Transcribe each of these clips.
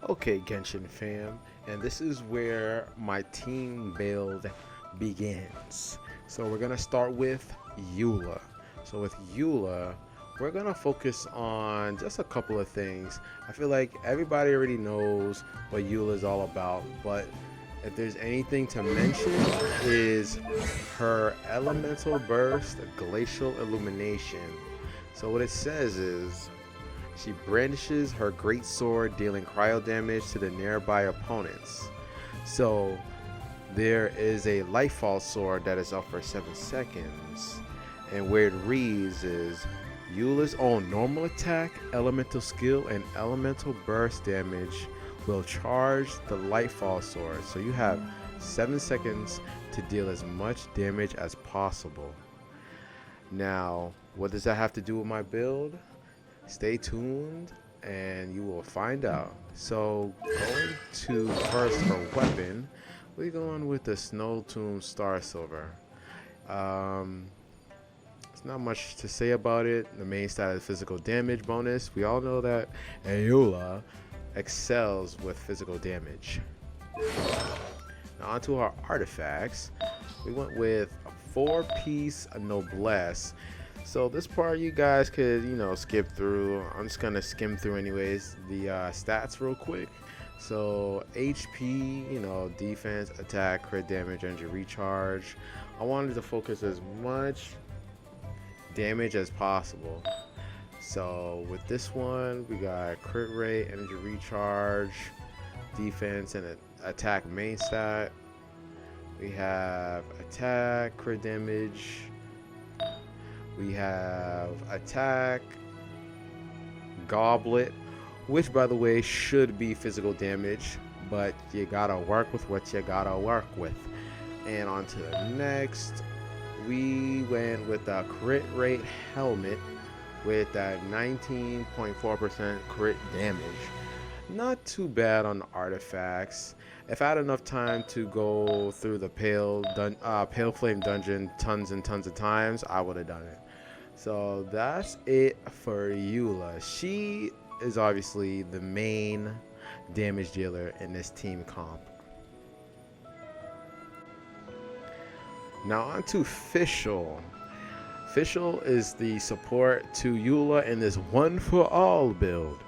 Okay, Genshin fam, and this is where my team build begins. So we're gonna start with Eula. So with Eula, we're gonna focus on just a couple of things. I feel like everybody already knows what Eula is all about, but if there's anything to mention is her elemental burst, glacial illumination. So what it says is she brandishes her great sword, dealing cryo damage to the nearby opponents. So there is a Lightfall sword that is up for 7 seconds. And where it reads is Eula's own normal attack, elemental skill, and elemental burst damage will charge the Lightfall sword. So you have 7 seconds to deal as much damage as possible. Now, what does that have to do with my build? Stay tuned and you will find out. So going to first her weapon, we're going with the Snow Tomb Star Silver. There's not much to say about it. The main stat is physical damage bonus. We all know that Eula excels with physical damage. Now onto our artifacts. We went with a 4-piece Noblesse. So this part you guys could, skip through. I'm just gonna skim through anyways. The stats real quick. So HP, defense, attack, crit damage, energy recharge. I wanted to focus as much damage as possible. So with this one, we got crit rate, energy recharge, defense, and attack main stat. We have attack, crit damage. We have attack, goblet, which by the way should be physical damage, but you gotta work with what you gotta work with. And on to the next, we went with a crit rate helmet with that 19.4% crit damage. Not too bad on the artifacts. If I had enough time to go through the Pale Flame Dungeon tons and tons of times, I would have done it. So that's it for Eula. She is obviously the main damage dealer in this team comp. Now on to Fischl. Fischl is the support to Eula in this one for all build.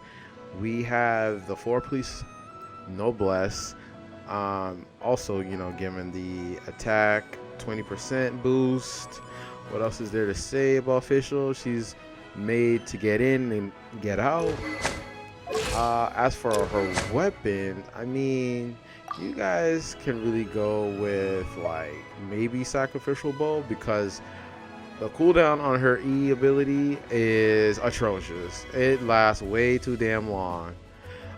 We have the 4-piece Noblesse. Also, given the attack 20% boost. What else is there to say about Fischl? She's made to get in and get out. As for her weapon, I mean, you guys can really go with like maybe Sacrificial Bow, because the cooldown on her E ability is atrocious. It lasts way too damn long.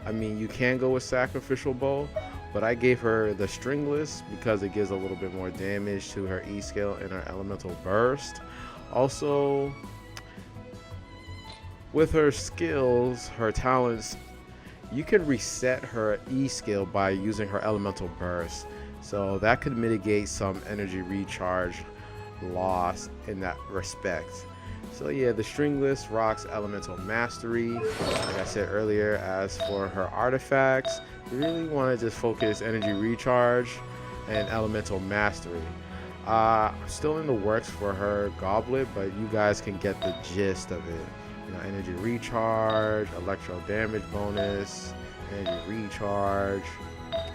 I mean, you can go with Sacrificial Bow, but I gave her the Stringless because it gives a little bit more damage to her E scale and her elemental burst. Also, with her skills, her talents, you can reset her E scale by using her elemental burst. So that could mitigate some energy recharge loss in that respect. So yeah, the Stringless rocks elemental mastery. Like I said earlier, as for her artifacts, you really want to just focus energy recharge and elemental mastery. Still in the works for her goblet, but you guys can get the gist of it. Energy recharge, electro damage bonus, energy recharge,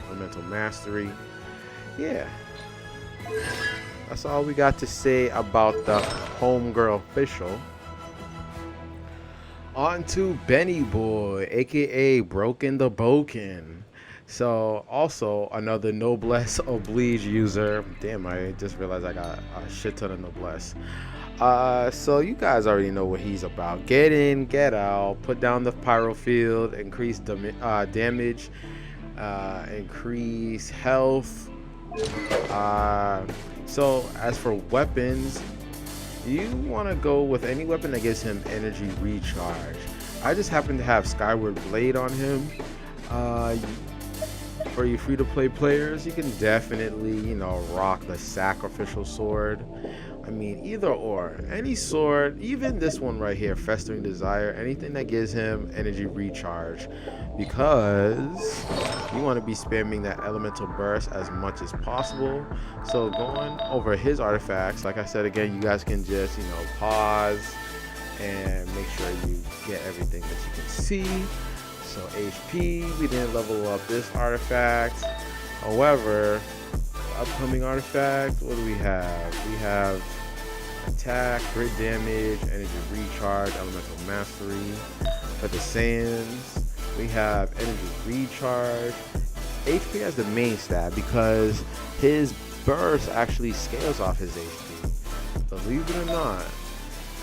elemental mastery. Yeah, that's all we got to say about the homegirl Fischl. On to Benny Boy, aka Broken the Boken. So also another Noblesse Oblige user. Damn, I just realized I got a shit ton of Noblesse. So you guys already know what he's about. Get in, get out, put down the pyro field, increase damage, increase health. So as for weapons, you want to go with any weapon that gives him energy recharge. I just happen to have Skyward Blade on him. For you free-to-play players, you can definitely, rock the Sacrificial Sword. I mean, either or, any sword, even this one right here, Festering Desire, anything that gives him energy recharge, because you want to be spamming that elemental burst as much as possible. So going over his artifacts, like I said again, you guys can just, pause and make sure you get everything that you can see. So HP, we didn't level up this artifact. However, upcoming artifact, what do we have? We have attack, crit damage, energy recharge, elemental mastery. For the sands, we have energy recharge. HP as the main stat because his burst actually scales off his HP, believe it or not.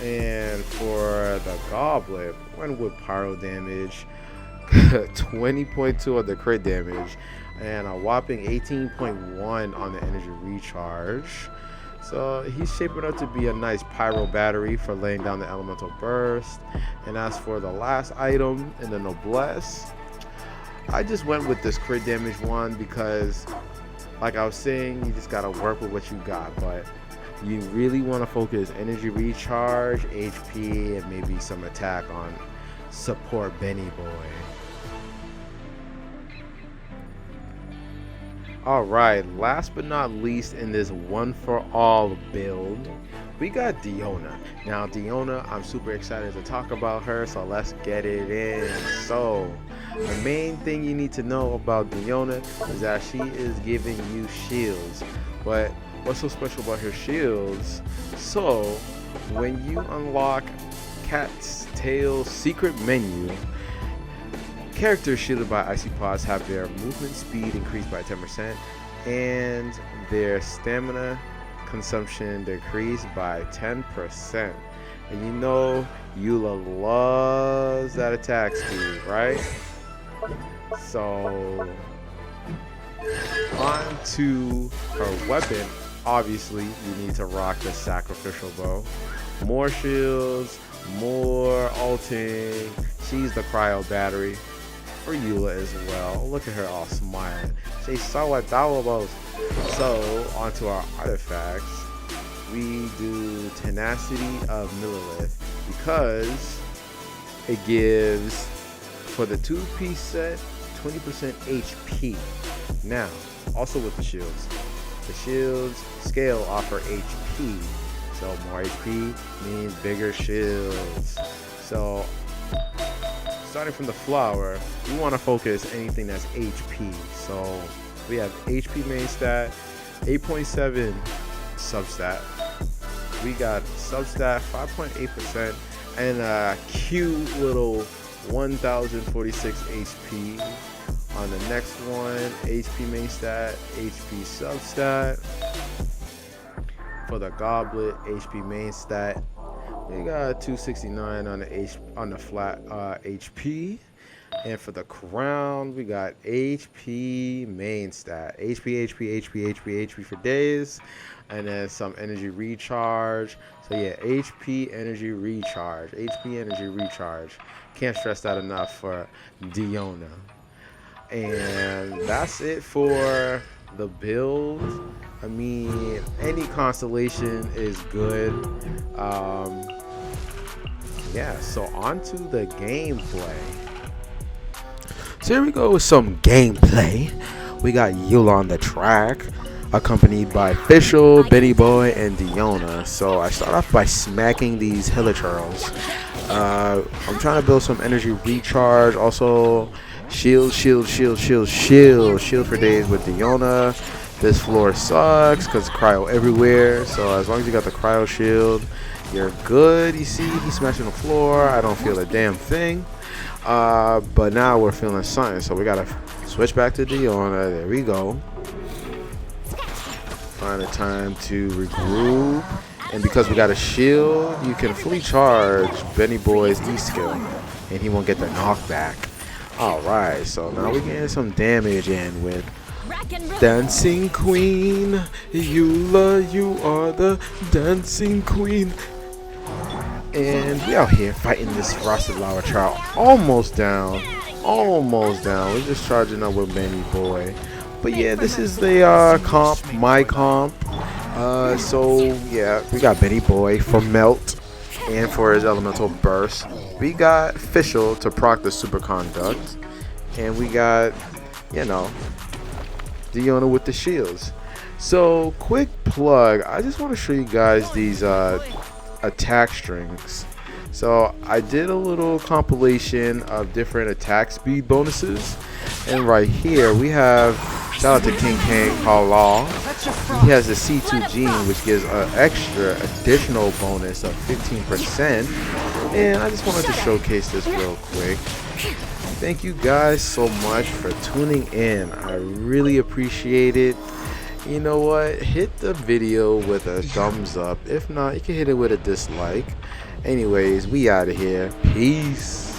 And for the goblet, went with pyro damage, 20.2 of the crit damage, and a whopping 18.1 on the energy recharge. So he's shaping up to be a nice pyro battery for laying down the elemental burst. And as for the last item in the noblesse, I just went with this crit damage one because, like I was saying, you just gotta work with what you got. But you really want to focus energy recharge, HP, and maybe some attack on support Benny Boy. Alright, last but not least in this one for all build, we got Diona. Now Diona, I'm super excited to talk about her, so let's get it in. So, the main thing you need to know about Diona is that she is giving you shields. But what's so special about her shields? So, when you unlock Cat's Tail secret menu, characters shielded by icy pods have their movement speed increased by 10% and their stamina consumption decreased by 10%. And you know Eula loves that attack speed, right? So on to her weapon. Obviously you need to rock the sacrificial bow. More shields, more ulting. She's the cryo battery for Eula as well. Look at her all smiling. She's so adorable. So onto our artifacts. We do Tenacity of Millilith because it gives, for the 2-piece set, 20% HP. Now, also with the shields scale off her HP. So more HP means bigger shields. So starting from the flower, you want to focus anything that's HP. So we have HP main stat, 8.7 substat. We got substat 5.8% and a cute little 1046 HP. On the next one, HP main stat, HP substat. For the goblet, HP main stat, we got 269 on the flat HP. And for the crown, we got HP main stat, HP for days, and then some energy recharge. So yeah, HP energy recharge. Can't stress that enough for Diona. And that's it for the build. I mean, any constellation is good. Yeah, so on to the gameplay. So here we go with some gameplay. We got Eula on the track, accompanied by Official, Benny Boy, and Diona. So I start off by smacking these hilichurls. I'm trying to build some energy recharge. Also, shield for days with Diona. This floor sucks because cryo everywhere. So as long as you got the cryo shield, you're good. You see, he's smashing the floor. I don't feel a damn thing. But now we're feeling something, so we gotta switch back to Diona. There we go. Find a time to regroup, and because we got a shield, you can fully charge Benny Boy's E skill, and he won't get the knockback. All right, so now we're getting some damage in with Dancing Queen. Eula, you are the dancing queen. And we out here fighting this frosted lava child. Almost down. We're just charging up with Benny Boy. But yeah, this is the my comp. So yeah, we got Benny Boy for Melt and for his elemental burst. We got Fischl to proc the superconduct, and we got, you know, Diona with the shields. So quick plug, I just want to show you guys these attack strings. So I did a little compilation of different attack speed bonuses, and right here we have, shout out to King Halal. He has the C2 gene, which gives an extra additional bonus of 15%, and I just wanted to showcase this real quick. Thank you guys so much for tuning in. I really appreciate it. You know what, hit the video with a thumbs up. If not, you can hit it with a dislike. Anyways, we out of here. Peace.